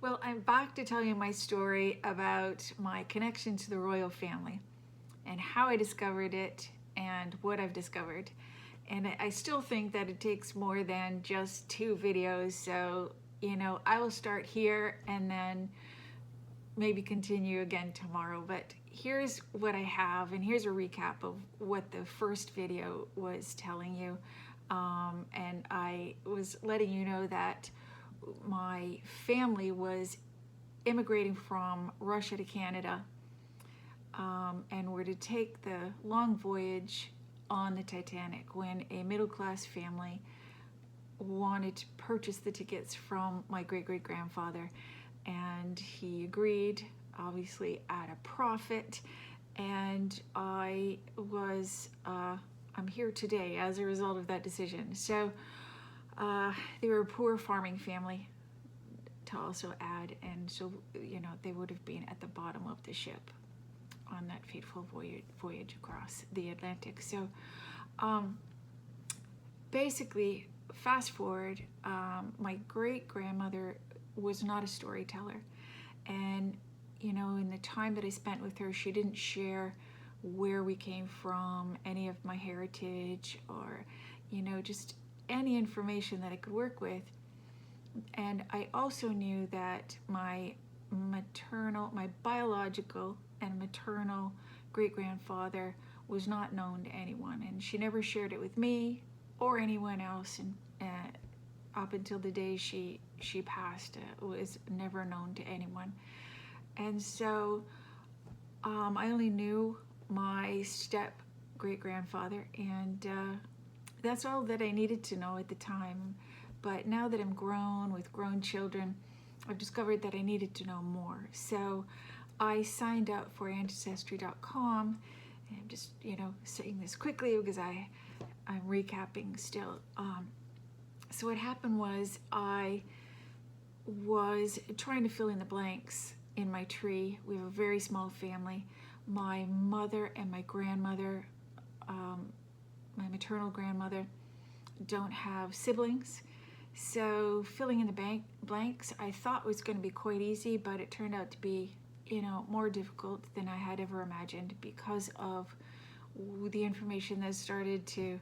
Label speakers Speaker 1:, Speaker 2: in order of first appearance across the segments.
Speaker 1: Well, I'm back to tell you my story about my connection to the royal family and how I discovered it and what I've discovered. And I still think that it takes more than just 2 videos. So, I will start here and then maybe continue again tomorrow. But here's what I have, and here's a recap of what the first video was telling you. And I was letting you know that my family was immigrating from Russia to Canada, and were to take the long voyage on the Titanic when a middle class family wanted to purchase the tickets from my great great grandfather. And he agreed, obviously at a profit. And I'm here today as a result of that decision. So they were a poor farming family, to also add, and so they would have been at the bottom of the ship on that fateful voyage across the Atlantic. So basically, fast forward, my great grandmother was not a storyteller, and in the time that I spent with her, she didn't share where we came from, any of my heritage, or just any information that I could work with. And I also knew that my biological and maternal great grandfather was not known to anyone, and she never shared it with me or anyone else. And up until the day she passed, it was never known to anyone. And so I only knew my step great grandfather, and that's all that I needed to know at the time. But now that I'm grown with grown children, I've discovered that I needed to know more. So I signed up for Ancestry.com, and I'm just, saying this quickly because I'm recapping still. So what happened was I was trying to fill in the blanks in my tree. We have a very small family. My mother and my grandmother, my maternal grandmother, don't have siblings. So filling in the blanks I thought was going to be quite easy, but it turned out to be, more difficult than I had ever imagined, because of the information that started to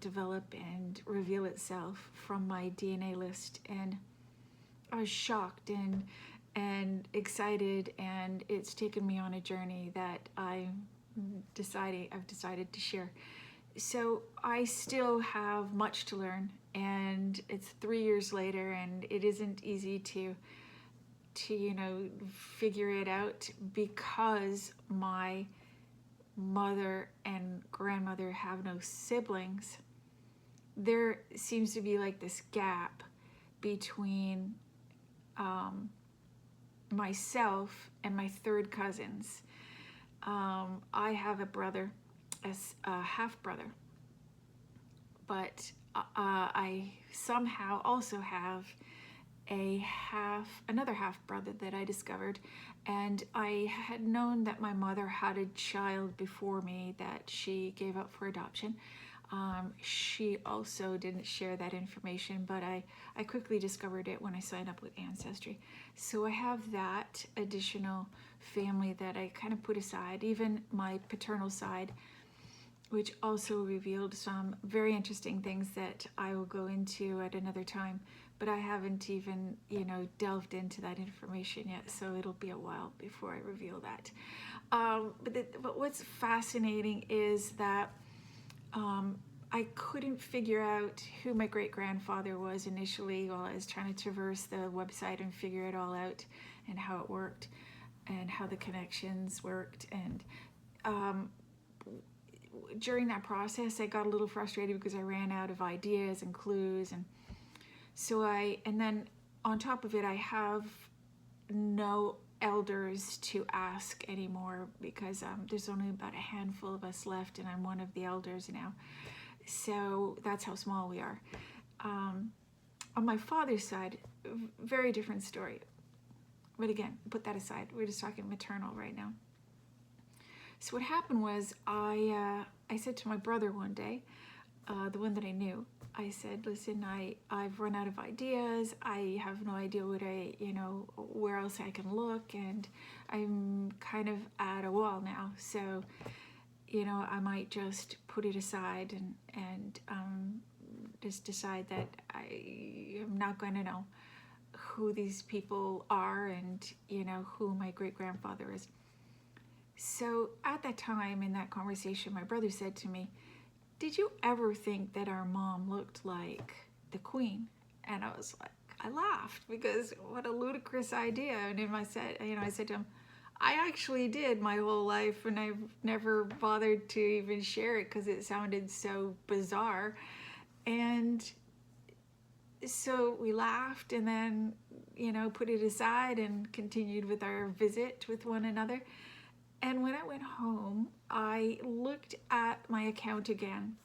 Speaker 1: develop and reveal itself from my DNA list. And I was shocked and excited, and it's taken me on a journey that I've decided to share. So I still have much to learn, and it's 3 years later, and it isn't easy to figure it out, because my mother and grandmother have no siblings. There seems to be like this gap between myself and my third cousins. I have a brother, a half brother, but I somehow also have another half brother that I discovered. And I had known that my mother had a child before me that she gave up for adoption. She also didn't share that information, but I quickly discovered it when I signed up with Ancestry. So I have that additional family that I kind of put aside, even my paternal side, which also revealed some very interesting things that I will go into at another time. But I haven't even, delved into that information yet, so it'll be a while before I reveal that. But what's fascinating is that I couldn't figure out who my great-grandfather was initially while I was trying to traverse the website and figure it all out, and how it worked and how the connections worked. And during that process, I got a little frustrated because I ran out of ideas and clues. And then on top of it, I have no elders to ask anymore, because there's only about a handful of us left, and I'm one of the elders now. So that's how small we are. On my father's side, very different story. But again, put that aside. We're just talking maternal right now. So what happened was I said to my brother one day, the one that I knew, I said, listen, I've run out of ideas. I have no idea where else I can look, and I'm kind of at a wall now. So, I might just put it aside and just decide that I am not going to know who these people are and, who my great-grandfather is. So at that time in that conversation, my brother said to me, did you ever think that our mom looked like the Queen? And I was like, I laughed because what a ludicrous idea. And I said to him, I actually did my whole life, and I've never bothered to even share it because it sounded so bizarre. And so we laughed and then, put it aside and continued with our visit with one another. And when I went home, I looked at my account again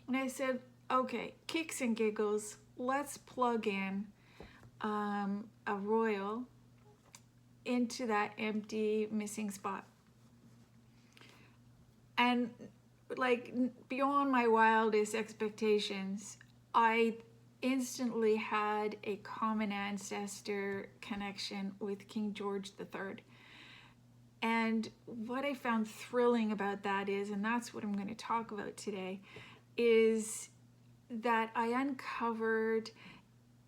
Speaker 1: and I said, okay, kicks and giggles, let's plug in a royal into that empty missing spot. And like beyond my wildest expectations, I instantly had a common ancestor connection with King George III. And what I found thrilling about that is, and that's what I'm going to talk about today, is that I uncovered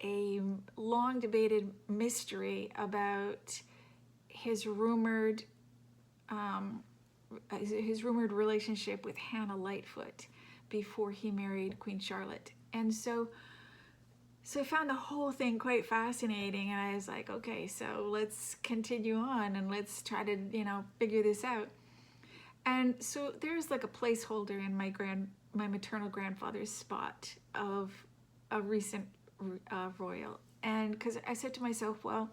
Speaker 1: a long debated mystery about his rumored relationship with Hannah Lightfoot before he married Queen Charlotte. And so I found the whole thing quite fascinating, and I was like, okay, so let's continue on and let's try to, figure this out. And so there's like a placeholder in my maternal grandfather's spot of a recent royal. And because I said to myself, well,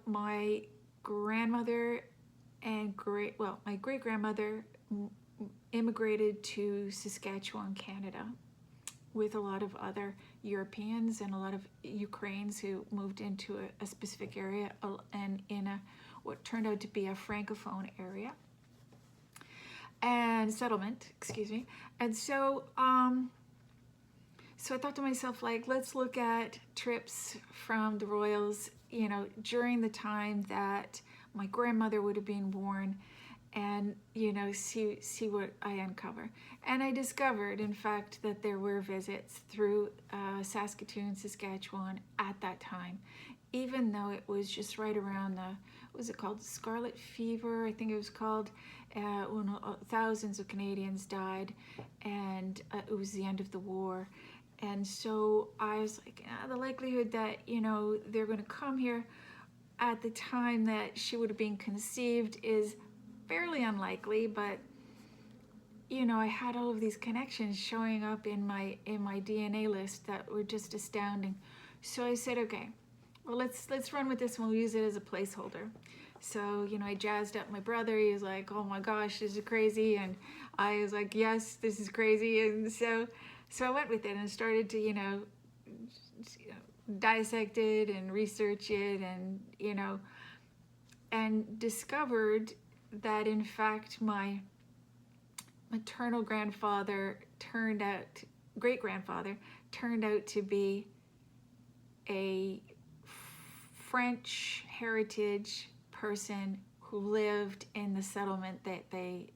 Speaker 1: my grandmother and my great-grandmother immigrated to Saskatchewan, Canada, with a lot of other Europeans and a lot of Ukrainians who moved into a specific area and in what turned out to be a Francophone area and settlement, And so, so I thought to myself, like, let's look at trips from the royals, during the time that my grandmother would have been born, and see what I uncover. And I discovered, in fact, that there were visits through Saskatoon, Saskatchewan at that time, even though it was just right around what was it called, Scarlet Fever, I think it was called, when thousands of Canadians died, and it was the end of the war. And so I was like, the likelihood that they're going to come here at the time that she would have been conceived is fairly unlikely, but I had all of these connections showing up in my DNA list that were just astounding. So I said, okay, well, let's run with this and we'll use it as a placeholder. So I jazzed up my brother. He was like, oh my gosh, this is crazy, and I was like, yes, this is crazy. And so I went with it and started to dissect it and research it, and and discovered that in fact my maternal great-grandfather turned out to be a French heritage person who lived in the settlement that they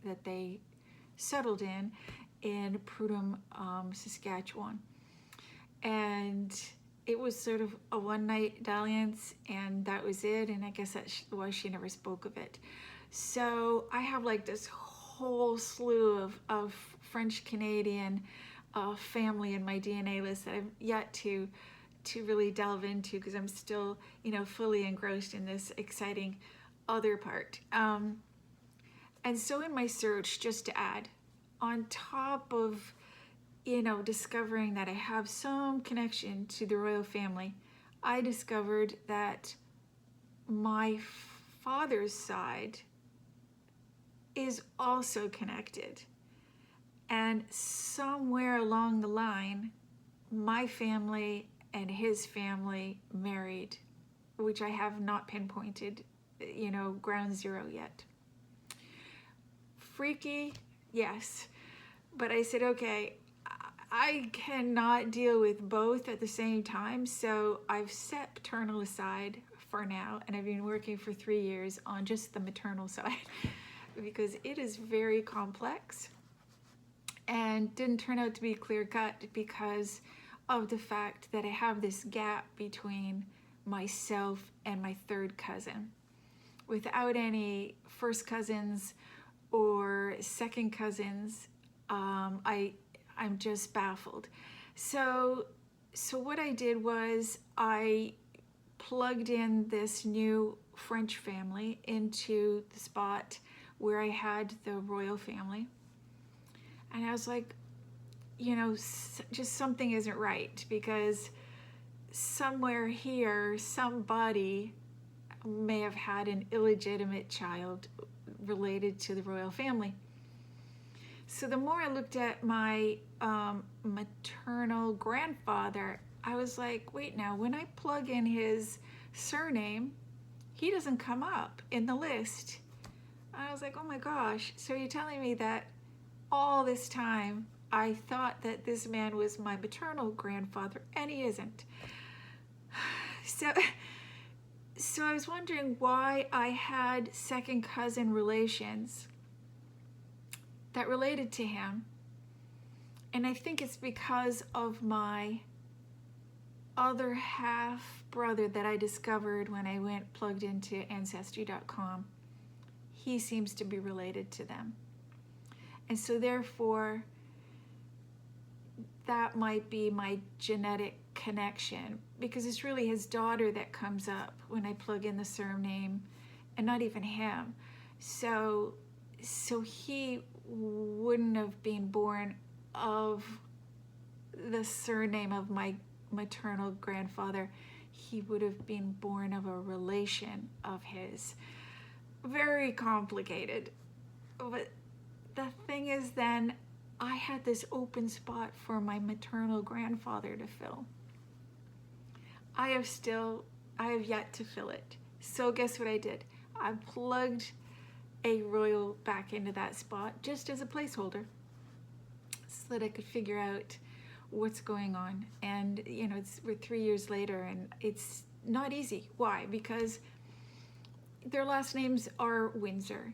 Speaker 1: settled in Prudhoe, Saskatchewan. And it was sort of a one-night dalliance, and that was it, and I guess that's why she never spoke of it. So I have like this whole slew of French-Canadian family in my DNA list that I've yet to really delve into, because I'm still, fully engrossed in this exciting other part. And so in my search, just to add, on top of, discovering that I have some connection to the royal family, I discovered that my father's side is also connected. And somewhere along the line, my family and his family married, which I have not pinpointed, ground zero yet. Freaky, yes. But I said, okay, I cannot deal with both at the same time, so I've set paternal aside for now, and I've been working for 3 years on just the maternal side because it is very complex and didn't turn out to be clear cut because of the fact that I have this gap between myself and my third cousin. Without any first cousins or second cousins, I'm just baffled. So what I did was I plugged in this new French family into the spot where I had the royal family. And I was like, just something isn't right, because somewhere here, somebody may have had an illegitimate child related to the royal family. So the more I looked at my maternal grandfather, I was like, wait, now when I plug in his surname, he doesn't come up in the list. I was like, oh my gosh, so you're telling me that all this time I thought that this man was my maternal grandfather, and he isn't. So I was wondering why I had second cousin relations that related to him. And I think it's because of my other half brother that I discovered when I went plugged into Ancestry.com. He seems to be related to them. And so therefore, that might be my genetic connection, because it's really his daughter that comes up when I plug in the surname, and not even him. So he wouldn't have been born of the surname of my maternal grandfather. He would have been born of a relation of his. Very complicated. But the thing is, then I had this open spot for my maternal grandfather to fill. I have yet to fill it. So guess what I did? I plugged a royal back into that spot just as a placeholder so that I could figure out what's going on. And we're 3 years later, and it's not easy. Why? Because their last names are Windsor.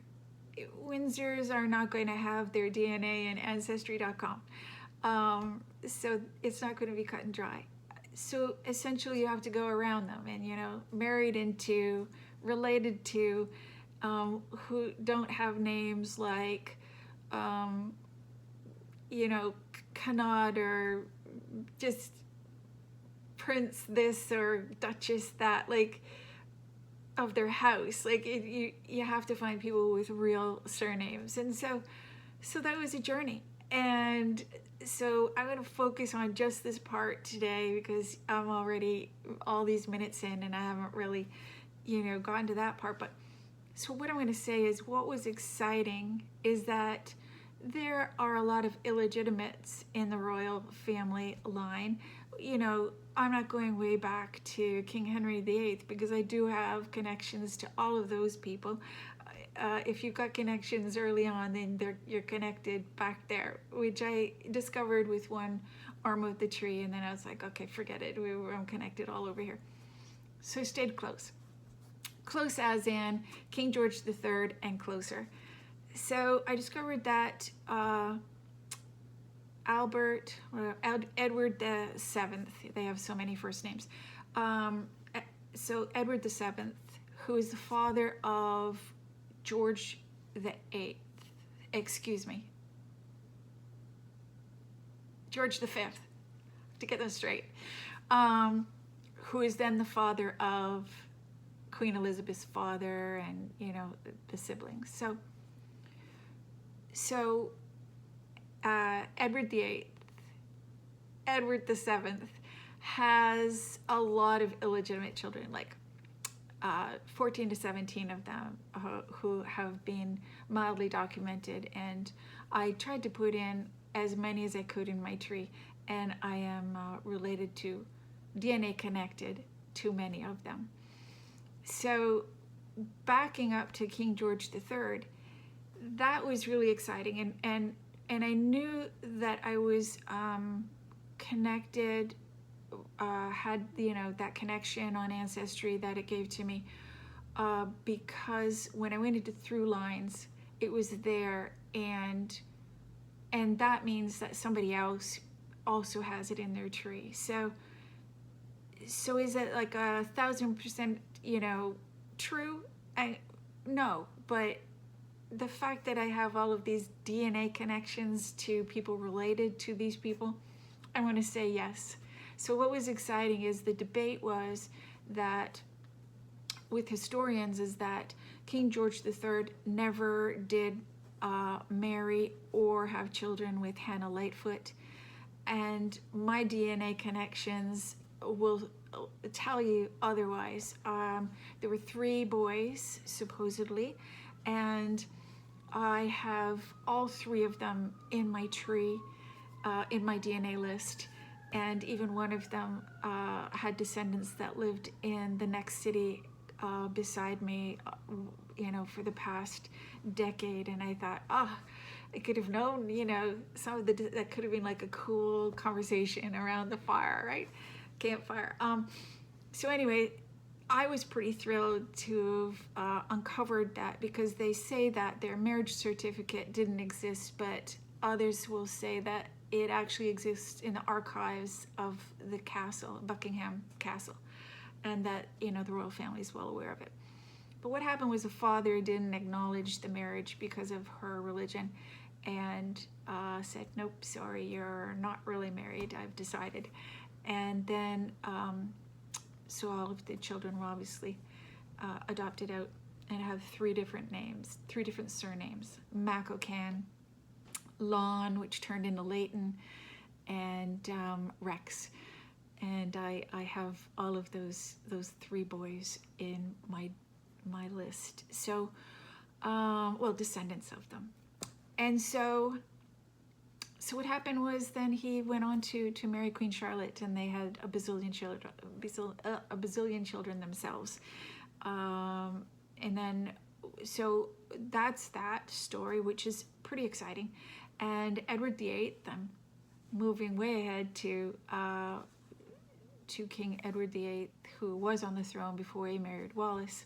Speaker 1: Windsors are not going to have their DNA in Ancestry.com. So it's not going to be cut and dry. So essentially you have to go around them and, married into, related to, who don't have names like, Connaught, or just Prince this or Duchess that, like, of their house. Like, you have to find people with real surnames. And so that was a journey. And so I'm going to focus on just this part today, because I'm already all these minutes in and I haven't really, gotten to that part. But so what I'm going to say is, what was exciting is that there are a lot of illegitimates in the royal family line. I'm not going way back to King Henry VIII, because I do have connections to all of those people. If you've got connections early on, then you're connected back there, which I discovered with one arm of the tree, and then I was like, okay, forget it. I'm connected all over here. So I stayed close. Close as in King George III and closer. So I discovered that Edward VII, they have so many first names. So Edward VII, who is the father of George VIII, George V, to get them straight, who is then the father of Queen Elizabeth's father, and the siblings. So Edward VIII, Edward VII has a lot of illegitimate children, like 14 to 17 of them who have been mildly documented, and I tried to put in as many as I could in my tree, and I am related to, DNA connected to many of them. So backing up to King George III, that was really exciting, and and I knew that I was connected, had, you know, that connection on Ancestry that it gave to me, because when I went into Through Lines, it was there, and that means that somebody else also has it in their tree. So is it like 1,000%, you know, true? No, but the fact that I have all of these DNA connections to people related to these people, I want to say yes. So what was exciting is the debate was that with historians is that King George III never did marry or have children with Hannah Lightfoot, and my DNA connections will tell you otherwise. There were 3 boys supposedly, and I have all 3 of them in my tree, in my DNA list, and even one of them had descendants that lived in the next city beside me, you know, for the past decade. And I thought, I could have known, you know, some of that could have been like a cool conversation around the fire, right? Campfire. So anyway, I was pretty thrilled to have uncovered that, because they say that their marriage certificate didn't exist, but others will say that it actually exists in the archives of the castle, Buckingham Castle, and that, you know, the royal family is well aware of it. But what happened was the father didn't acknowledge the marriage because of her religion, and said, nope, sorry, you're not really married, I've decided. And then so all of the children were obviously adopted out, and have 3 different names, 3 different surnames: MacO'Can, Lon, which turned into Leighton, and Rex. And I have all of those 3 boys in my list. So, well, descendants of them. And so what happened was then he went on to marry Queen Charlotte, and they had a bazillion children themselves. And then, so that's that story, which is pretty exciting. And Edward VIII, I'm moving way ahead to King Edward VIII, who was on the throne before he married Wallis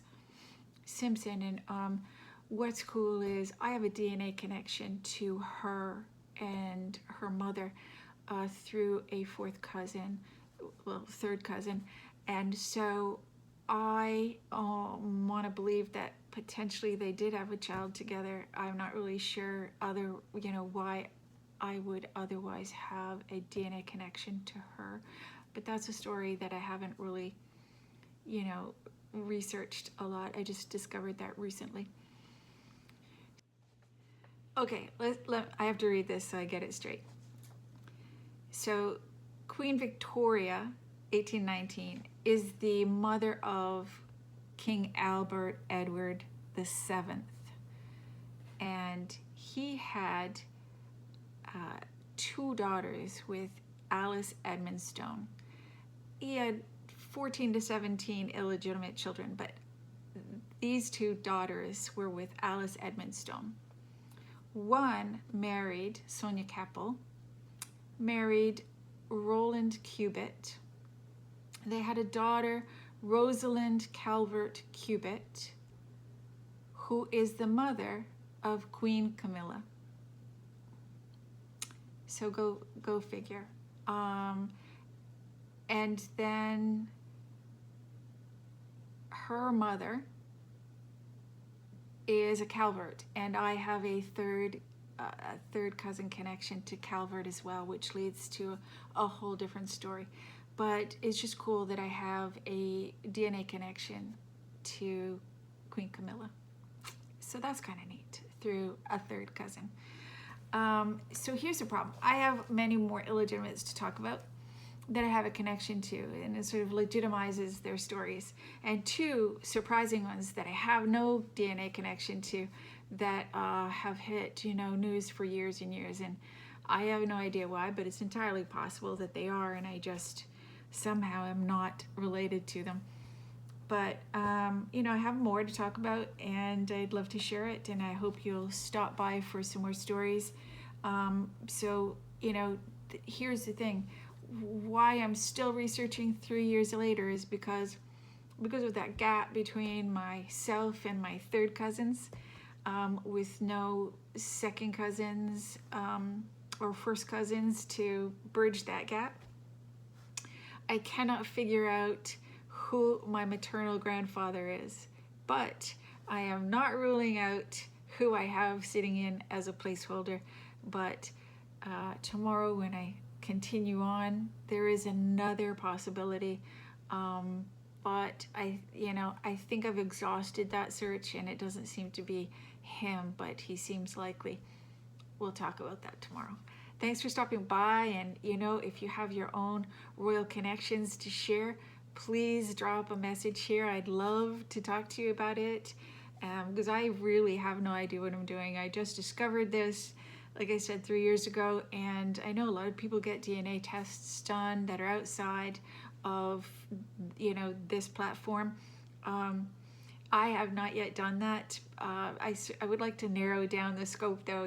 Speaker 1: Simpson. And what's cool is I have a DNA connection to her and her mother through a 4th cousin, well, 3rd cousin. And so I want to believe that potentially they did have a child together. I'm not really sure why I would otherwise have a DNA connection to her, but that's a story that I haven't really, you know, researched a lot. I just discovered that recently. Okay, I have to read this so I get it straight. So Queen Victoria, 1819, is the mother of King Albert Edward VII, and he had 2 daughters with Alice Edmonstone. He had 14 to 17 illegitimate children, but these 2 daughters were with Alice Edmonstone. One married Sonia Keppel, married Roland Cubitt. They had a daughter, Rosalind Calvert Cubitt, who is the mother of Queen Camilla. So go figure. And then her mother is a Calvert, and I have a third cousin connection to Calvert as well, which leads to a whole different story. But it's just cool that I have a DNA connection to Queen Camilla. So that's kind of neat, through a 3rd cousin. So here's the problem. I have many more illegitimates to talk about that I have a connection to, and it sort of legitimizes their stories. And 2 surprising ones that I have no DNA connection to that have hit, news for years and years. And I have no idea why, but it's entirely possible that they are, and I just somehow am not related to them. But, I have more to talk about, and I'd love to share it, and I hope you'll stop by for some more stories. So, here's the thing. Why I'm still researching 3 years later is because of that gap between myself and my third cousins, with no second cousins or first cousins to bridge that gap. I cannot figure out who my maternal grandfather is, but I am not ruling out who I have sitting in as a placeholder. But tomorrow, when I continue on, there is another possibility. But I think I've exhausted that search, and it doesn't seem to be him, but he seems likely. We'll talk about that tomorrow. Thanks for stopping by, and if you have your own royal connections to share, please drop a message here. I'd love to talk to you about it, because I really have no idea what I'm doing. I just discovered this, like I said, 3 years ago, and I know a lot of people get DNA tests done that are outside of this platform. I have not yet done that. I would like to narrow down the scope, though,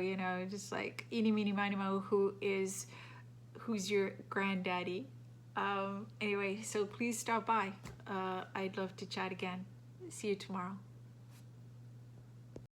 Speaker 1: just like eeny, meeny, miny, mo, who's your granddaddy. Anyway, so please stop by. I'd love to chat again. See you tomorrow.